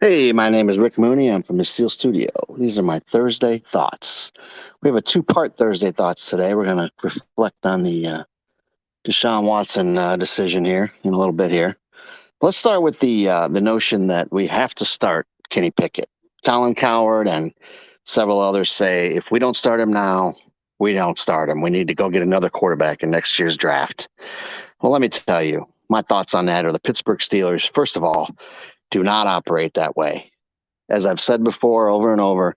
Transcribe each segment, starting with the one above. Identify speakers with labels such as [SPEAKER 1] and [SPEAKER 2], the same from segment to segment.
[SPEAKER 1] Hey, my name is Rick Mooney. I'm from the Steel Studio. These are my Thursday thoughts. We have a two-part Thursday thoughts today. We're going to reflect on the Deshaun Watson decision here in a little bit here. Let's start with the notion that we have to start Kenny Pickett. Colin Cowherd and several others say if we don't start him now, we don't start him. We need to go get another quarterback in next year's draft. Well, let me tell you, my thoughts on that are the Pittsburgh Steelers, first of all, do not operate that way. As I've said before over and over,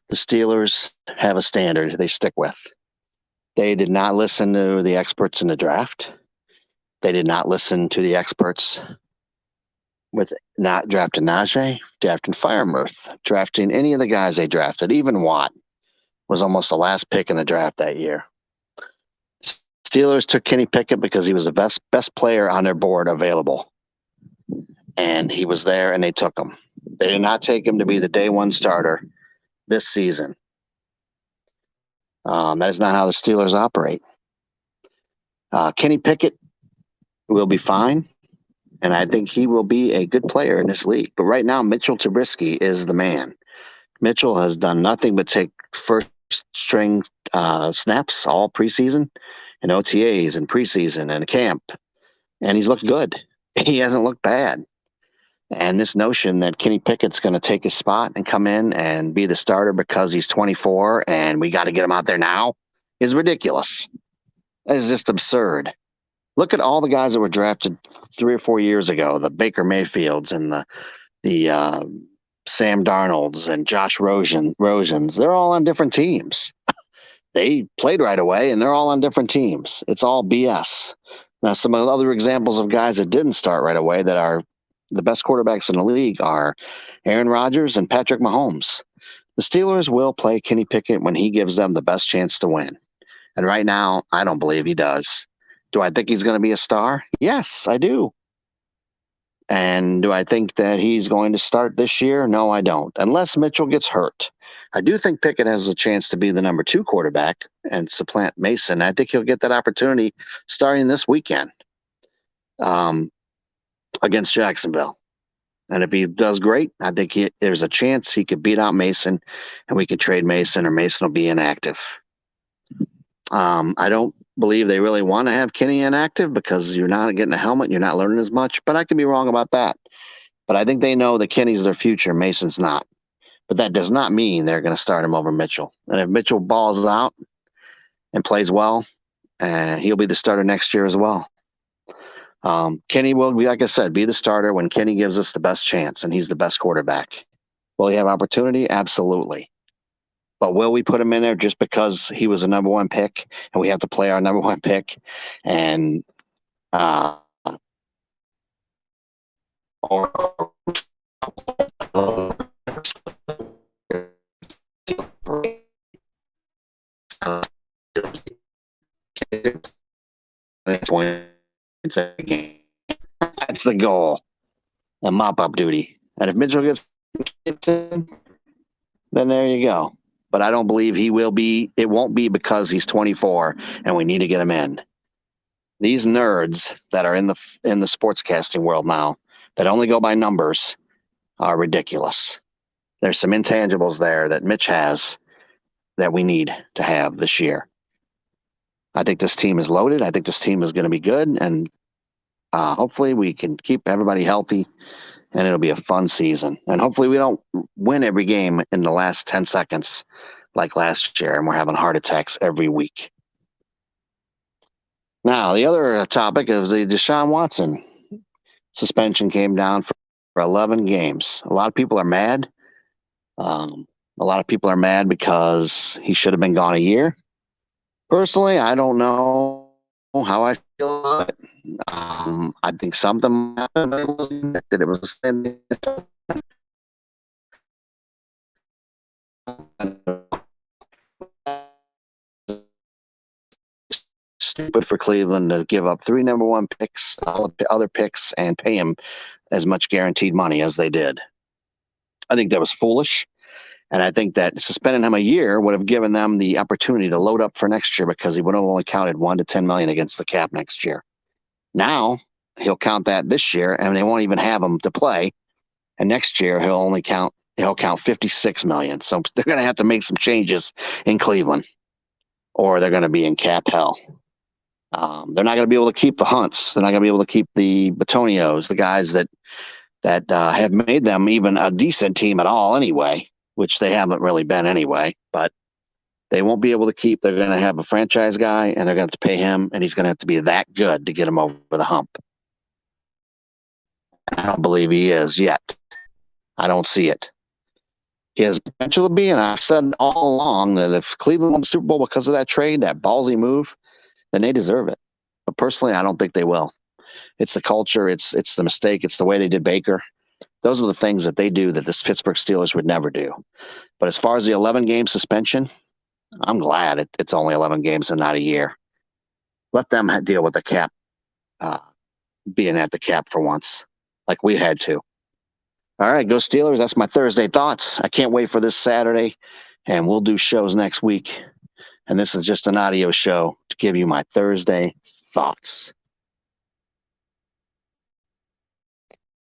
[SPEAKER 1] the Steelers have a standard they stick with. They did not listen to the experts in the draft. They did not listen to the experts with not drafting Najee, drafting Firemouth, drafting any of the guys they drafted. Even Watt was almost the last pick in the draft that year. Steelers took Kenny Pickett because he was the best player on their board available. And he was there and they took him. They did not take him to be the day one starter this season. That is not how the Steelers operate. Kenny Pickett will be fine, and I think he will be a good player in this league. But right now, Mitchell Trubisky is the man. Mitchell has done nothing but take first-string snaps all preseason and OTAs and preseason and camp, and he's looked good. He hasn't looked bad. And this notion that Kenny Pickett's going to take his spot and come in and be the starter because he's 24 and we got to get him out there now is ridiculous. It's just absurd. Look at all the guys that were drafted 3 or 4 years ago, the Baker Mayfields and the Sam Darnolds and Josh Rosens. They're all on different teams. They played right away, and they're all on different teams. It's all BS. Now, some of the other examples of guys that didn't start right away that are the best quarterbacks in the league are Aaron Rodgers and Patrick Mahomes. The Steelers will play Kenny Pickett when he gives them the best chance to win. And right now, I don't believe he does. Do I think he's going to be a star? Yes, I do. And do I think that he's going to start this year? No, I don't. Unless Mitchell gets hurt. I do think Pickett has a chance to be the number 2 quarterback and supplant Mason. I think he'll get that opportunity starting this weekend. Against Jacksonville. And if he does great, I think there's a chance he could beat out Mason and we could trade Mason or Mason will be inactive. I don't believe they really want to have Kenny inactive because you're not getting a helmet. You're not learning as much, but I could be wrong about that. But I think they know that Kenny's their future. Mason's not. But that does not mean they're going to start him over Mitchell. And if Mitchell balls out and plays well, he'll be the starter next year as well. Kenny will be, like I said, be the starter when Kenny gives us the best chance, and he's the best quarterback. Will he have opportunity? Absolutely. But will we put him in there just because he was a number 1 pick, and we have to play our number 1 pick, and or points a game. That's the goal. And mop-up duty. And if Mitchell gets in, then there you go. But I don't believe he will be. It won't be because he's 24 and we need to get him in. These nerds that are in the sportscasting world now that only go by numbers are ridiculous. There's some intangibles there that Mitch has that we need to have this year. I think this team is loaded. I think this team is going to be good, and hopefully we can keep everybody healthy, and it'll be a fun season. And hopefully we don't win every game in the last 10 seconds like last year, and we're having heart attacks every week. Now, the other topic is the Deshaun Watson suspension came down for 11 games. A lot of people are mad. A lot of people are mad because he should have been gone a year. Personally, I don't know how I feel about it. I think something happened, but it wasn't connected. It was stupid for Cleveland to give up 3 number 1 picks, all the other picks, and pay him as much guaranteed money as they did. I think that was foolish. And I think that suspending him a year would have given them the opportunity to load up for next year because he would have only counted $1 to $10 million against the cap next year. Now he'll count that this year, and they won't even have him to play, and next year he'll count 56 million. So they're going to have to make some changes in Cleveland, or they're going to be in cap hell. They're not going to be able to keep the Hunts. They're not going to be able to keep the Batonios, the guys that have made them even a decent team at all anyway, which they haven't really been anyway. But they won't be able to keep. They're going to have a franchise guy, and they're going to have to pay him, and he's going to have to be that good to get him over the hump. I don't believe he is yet. I don't see it. He has potential to be, and I've said all along that if Cleveland won the Super Bowl because of that trade, that ballsy move, then they deserve it. But personally, I don't think they will. It's the culture. It's the mistake. It's the way they did Baker. Those are the things that they do that the Pittsburgh Steelers would never do. But as far as the 11-game suspension, I'm glad it's only 11 games and not a year. Let them deal with the cap, being at the cap for once, like we had to. All right, go Steelers. That's my Thursday thoughts. I can't wait for this Saturday, and we'll do shows next week. And this is just an audio show to give you my Thursday thoughts.